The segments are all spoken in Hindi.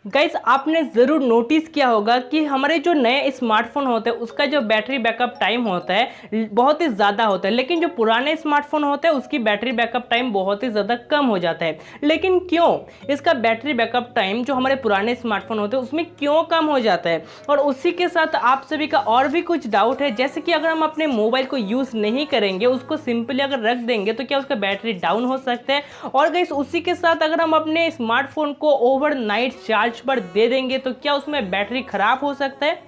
गाइस आपने ज़रूर नोटिस किया होगा कि हमारे जो नए स्मार्टफोन होते हैं उसका जो बैटरी बैकअप टाइम होता है बहुत ही ज़्यादा होता है, लेकिन जो पुराने स्मार्टफोन होते हैं उसकी बैटरी बैकअप टाइम बहुत ही ज़्यादा कम हो जाता है। लेकिन क्यों इसका बैटरी बैकअप टाइम जो हमारे पुराने स्मार्टफोन होते हैं उसमें क्यों कम हो जाता है? और उसी के साथ आप सभी का और भी कुछ डाउट है, जैसे कि अगर हम अपने मोबाइल को यूज़ नहीं करेंगे, उसको सिंपली अगर रख देंगे तो क्या उसका बैटरी डाउन हो सकता है? और गाइस उसी के साथ अगर हम अपने स्मार्टफोन को ओवरनाइट चार्ज पर दे देंगे तो क्या उसमें बैटरी खराब हो सकता है?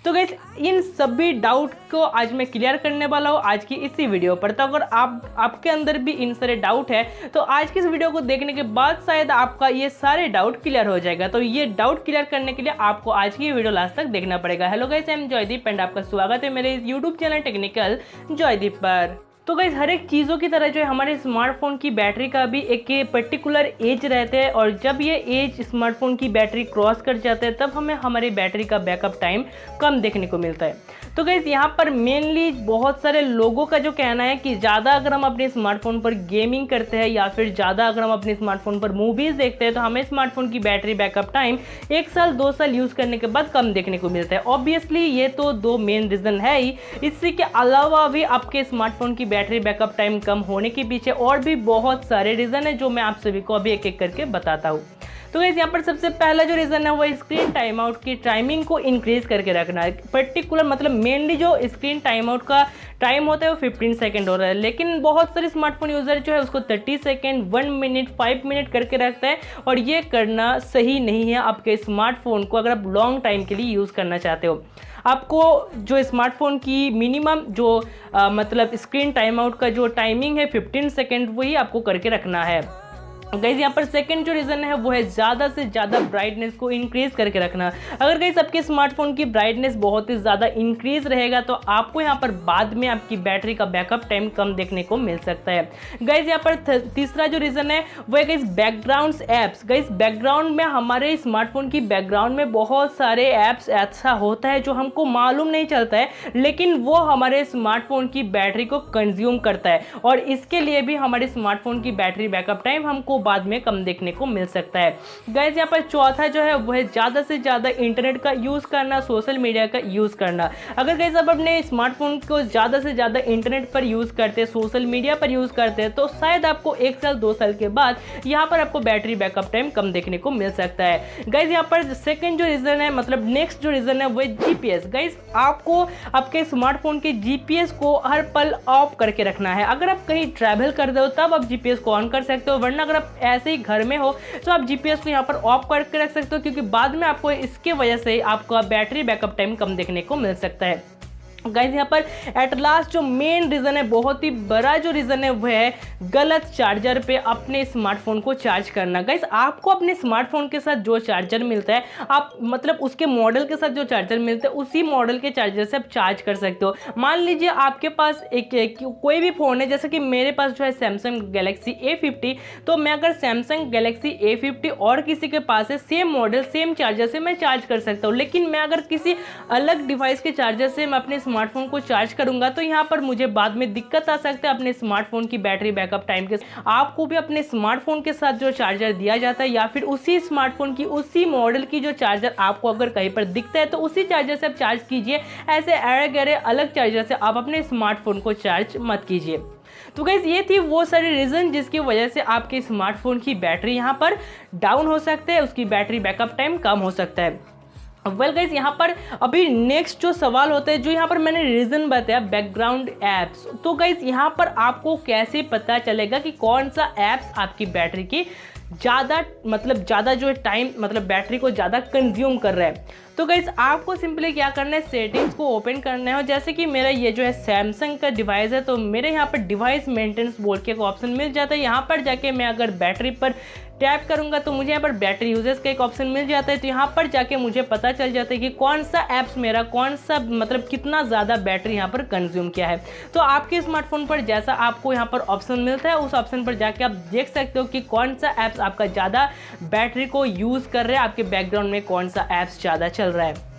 तो गाइस इन सभी डाउट को आज मैं क्लियर करने वाला हूँ आज की इसी वीडियो पर। तो अगर आपके अंदर भी इन सारे डाउट है तो आज की इस वीडियो को देखने के बाद शायद आपका ये सारे डाउट क्लियर हो जाएगा। तो ये डाउट क्लियर करने के लिए आपको आज की वीडियो लास्ट तक देखना पड़ेगा। Hello guys, I am Joydeep and आपका स्वागत है मेरे यूट्यूब चैनल टेक्निकल जॉयदीप पर। तो गाइस हर एक चीज़ों की तरह जो है हमारे स्मार्टफोन की बैटरी का भी एक पर्टिकुलर एज रहता है, और जब ये एज स्मार्टफोन की बैटरी क्रॉस कर जाता है तब हमें हमारी बैटरी का बैकअप टाइम कम देखने को मिलता है। तो गाइस यहाँ पर मेनली बहुत सारे लोगों का जो कहना है कि ज़्यादा अगर हम अपने स्मार्टफोन पर गेमिंग करते हैं या फिर ज़्यादा अगर हम अपने स्मार्टफोन पर मूवीज़ देखते हैं तो हमें स्मार्टफोन की बैटरी बैकअप टाइम 1 साल 2 साल यूज़ करने के बाद कम देखने को मिलता है। ऑब्वियसली ये तो दो मेन रीज़न है ही, इसी के अलावा भी आपके स्मार्टफोन की बैटरी बैकअप टाइम कम होने के पीछे और भी बहुत सारे रीज़न है जो मैं आप सभी को अभी एक एक करके बताता हूँ। तो गाइस यहाँ पर सबसे पहला जो रीज़न है वो स्क्रीन टाइम आउट की टाइमिंग को इंक्रीज करके रखना है। पर्टिकुलर मतलब मेनली जो स्क्रीन टाइम आउट का टाइम होता है वो 15 सेकंड हो रहा है, लेकिन बहुत सारे स्मार्टफोन यूज़र जो है उसको 30 सेकंड 1 मिनट 5 मिनट करके रखता है, और ये करना सही नहीं है आपके स्मार्टफोन को अगर आप लॉन्ग टाइम के लिए यूज़ करना चाहते हो। आपको जो स्मार्टफोन की मिनिमम जो मतलब स्क्रीन टाइम आउट का जो टाइमिंग है 15 सेकंड वही आपको करके रखना है। गाइज यहाँ पर सेकंड जो रीज़न है वो है ज़्यादा से ज़्यादा ब्राइटनेस को इंक्रीज़ करके रखना। अगर गाइज आपके स्मार्टफोन की ब्राइटनेस बहुत ही ज़्यादा इंक्रीज़ रहेगा तो आपको यहाँ पर बाद में आपकी बैटरी का बैकअप टाइम कम देखने को मिल सकता है। गाइज यहाँ पर तीसरा जो रीज़न है वो है guys background apps. Guys background में हमारे स्मार्टफोन की बैकग्राउंड में बहुत सारे ऐप्स ऐसा होता है जो हमको मालूम नहीं चलता है, लेकिन वो हमारे स्मार्टफोन की बैटरी को कंज्यूम करता है, और इसके लिए भी हमारे स्मार्टफोन की बैटरी बैकअप टाइम हमको बाद में कम देखने को मिल सकता है। गाइस यहाँ पर चौथा जो है वह ज़्यादा से ज़्यादा इंटरनेट का यूज़ करना, सोशल मीडिया का यूज़ करना। अगर गाइस आप अपने स्मार्टफोन को ज़्यादा से ज़्यादा इंटरनेट पर यूज़ करते हैं, सोशल मीडिया पर यूज़ करते हैं, तो शायद आपको 1 साल 2 साल के बाद यहाँ पर आपको बैटरी बैकअप टाइम कम देखने को मिल सकता है। गाइस यहाँ पर सेकेंड जो रीज़न है मतलब नेक्स्ट जो रीज़न है वह जीपीएस। गाइस आपको आपके स्मार्टफोन के जीपीएस को हर पल ऑफ करके रखना है। अगर आप कहीं ट्रैवल कर रहे हो तब आप जीपीएस को ऑन कर सकते हो, वरना अगर आप ऐसे ही घर में हो तो आप जीपीएस को यहाँ पर ऑफ करके रख सकते हो, क्योंकि बाद में आपको इसके वजह से आपका बैटरी बैकअप टाइम कम देखने को मिल सकता है। गाइस यहाँ पर एट लास्ट जो मेन रीज़न है, बहुत ही बड़ा जो रीज़न है वह है गलत चार्जर पे अपने स्मार्टफोन को चार्ज करना। गाइस आपको अपने स्मार्टफोन के साथ जो चार्जर मिलता है, आप मतलब उसके मॉडल के साथ जो चार्जर मिलता है उसी मॉडल के चार्जर से आप चार्ज कर सकते हो। मान लीजिए आपके पास कोई भी फ़ोन है, जैसे कि मेरे पास जो है सैमसंग गैलेक्सी A50, तो मैं अगर सैमसंग गैलेक्सी A50 और किसी के पास है सेम मॉडल सेम चार्जर से मैं चार्ज कर सकता हूँ, लेकिन मैं अगर किसी अलग डिवाइस के चार्जर से मैं अपने स्मार्टफोन को चार्ज करूंगा तो यहाँ पर मुझे बाद में दिक्कत आ सकता है अपने स्मार्टफोन की बैटरी बैकअप टाइम के। आपको भी अपने स्मार्टफोन के साथ जो चार्जर दिया जाता है या फिर उसी स्मार्टफोन की उसी मॉडल की जो चार्जर आपको अगर कहीं पर दिखता है तो उसी चार्जर से आप चार्ज कीजिए। ऐसे अरे गरे अलग चार्जर से आप अपने स्मार्टफोन को चार्ज मत कीजिए। तो गाइस ये थी वो सारी रीज़न जिसकी वजह से आपके स्मार्टफोन की बैटरी यहाँ पर डाउन हो सकता है, उसकी बैटरी बैकअप टाइम कम हो सकता है। वेल गाइस यहाँ पर अभी नेक्स्ट जो सवाल होता है, जो यहाँ पर मैंने रीज़न बताया बैकग्राउंड ऐप्स। तो गाइस यहाँ पर आपको कैसे पता चलेगा कि कौन सा ऐप्स आपकी बैटरी की ज़्यादा जो है टाइम मतलब बैटरी को ज़्यादा कंज्यूम कर रहा है? तो गाइस आपको सिंपली क्या करना है, सेटिंग्स को ओपन करना है। जैसे कि मेरा ये जो है सैमसंग का डिवाइस है, तो मेरे यहाँ पर डिवाइस मेंटेनेंस बोल के एक ऑप्शन मिल जाता है। यहाँ पर जाके मैं अगर बैटरी पर टैप करूंगा तो मुझे यहाँ पर बैटरी यूजेस का एक ऑप्शन मिल जाता है। तो यहाँ पर जाके मुझे पता चल जाता है कि कौन सा ऐप्स मेरा कौन सा मतलब कितना ज़्यादा बैटरी यहाँ पर कंज्यूम किया है। तो आपके स्मार्टफोन पर जैसा आपको यहाँ पर ऑप्शन मिलता है उस ऑप्शन पर जाके आप देख सकते हो कि कौन सा ऐप्स आपका ज़्यादा बैटरी को यूज़ कर रहा है, आपके बैकग्राउंड में कौन सा ऐप्स ज़्यादा चल रहा है।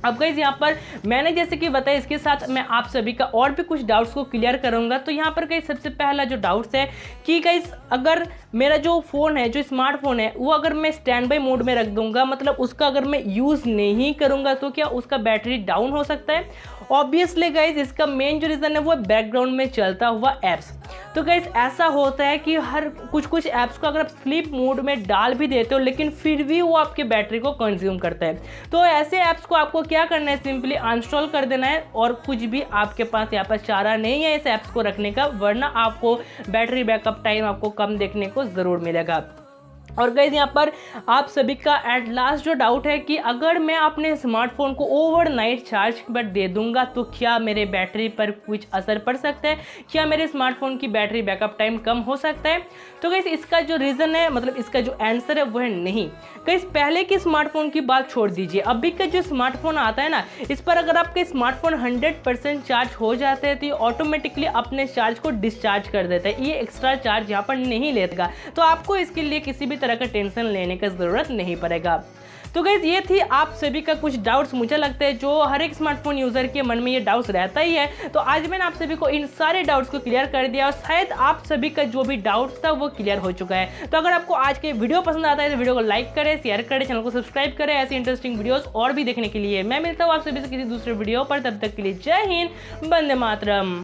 अब गाइस यहाँ पर मैंने जैसे कि बताया, इसके साथ मैं आप सभी का और भी कुछ डाउट्स को क्लियर करूंगा। तो यहाँ पर गाइस सबसे पहला जो डाउट्स है कि गाइस अगर मेरा जो फ़ोन है, जो स्मार्टफोन है, वो अगर मैं स्टैंड बाई मोड में रख दूंगा, मतलब उसका अगर मैं यूज़ नहीं करूंगा, तो क्या उसका बैटरी डाउन हो सकता है? ऑब्वियसली गाइस इसका मेन जो रीज़न है वो है बैकग्राउंड में चलता हुआ ऐप्स। तो गाइस ऐसा होता है कि हर कुछ ऐप्स को अगर आप स्लीप मोड में डाल भी देते हो, लेकिन फिर भी वो आपके बैटरी को कंज्यूम करता है। तो ऐसे ऐप्स को आपको क्या करना है, सिंपली अनइंस्टॉल कर देना है, और कुछ भी आपके पास यहाँ पर चारा नहीं है इस ऐप्स को रखने का, वरना आपको बैटरी बैकअप टाइम आपको कम देखने को ज़रूर मिलेगा। और गाइस यहाँ पर आप सभी का एट लास्ट जो डाउट है कि अगर मैं अपने स्मार्टफोन को ओवरनाइट चार्ज पर दे दूंगा तो क्या मेरे बैटरी पर कुछ असर पड़ सकता है, क्या मेरे स्मार्टफोन की बैटरी बैकअप टाइम कम हो सकता है? तो गाइस इसका जो रीज़न है, मतलब इसका जो आंसर है वो है नहीं। गाइस पहले के स्मार्टफोन की बात छोड़ दीजिए, अभी का जो स्मार्टफोन आता है ना, इस पर अगर आपके स्मार्टफोन 100% चार्ज हो जाते हैं तो ये ऑटोमेटिकली अपने चार्ज को डिस्चार्ज कर देता है, ये एक्स्ट्रा चार्ज यहाँ पर नहीं लेगा। तो आपको इसके लिए किसी भी तरह का टेंशन लेने का ज़रूरत नहीं पड़ेगा। तो गाइस ये थी आप सभी का कुछ डाउट्स, मुझे लगता है जो हर एक स्मार्टफोन यूज़र के मन में ये डाउट्स रहता ही है। तो आज मैंने आप सभी को इन सारे डाउट्स को क्लियर कर दिया, और शायद आप सभी का जो भी डाउट्स था वो क्लियर हो चुका है। तो अगर आपको आज के वीडियो पसंद आता है तो वीडियो को लाइक करें, शेयर करें, चैनल को सब्सक्राइब करें ऐसी इंटरेस्टिंग वीडियोस और भी देखने के लिए। मैं मिलता हूँ आप सभी से किसी दूसरे वीडियो पर, तब तक के लिए जय हिंद, वंदे मातरम।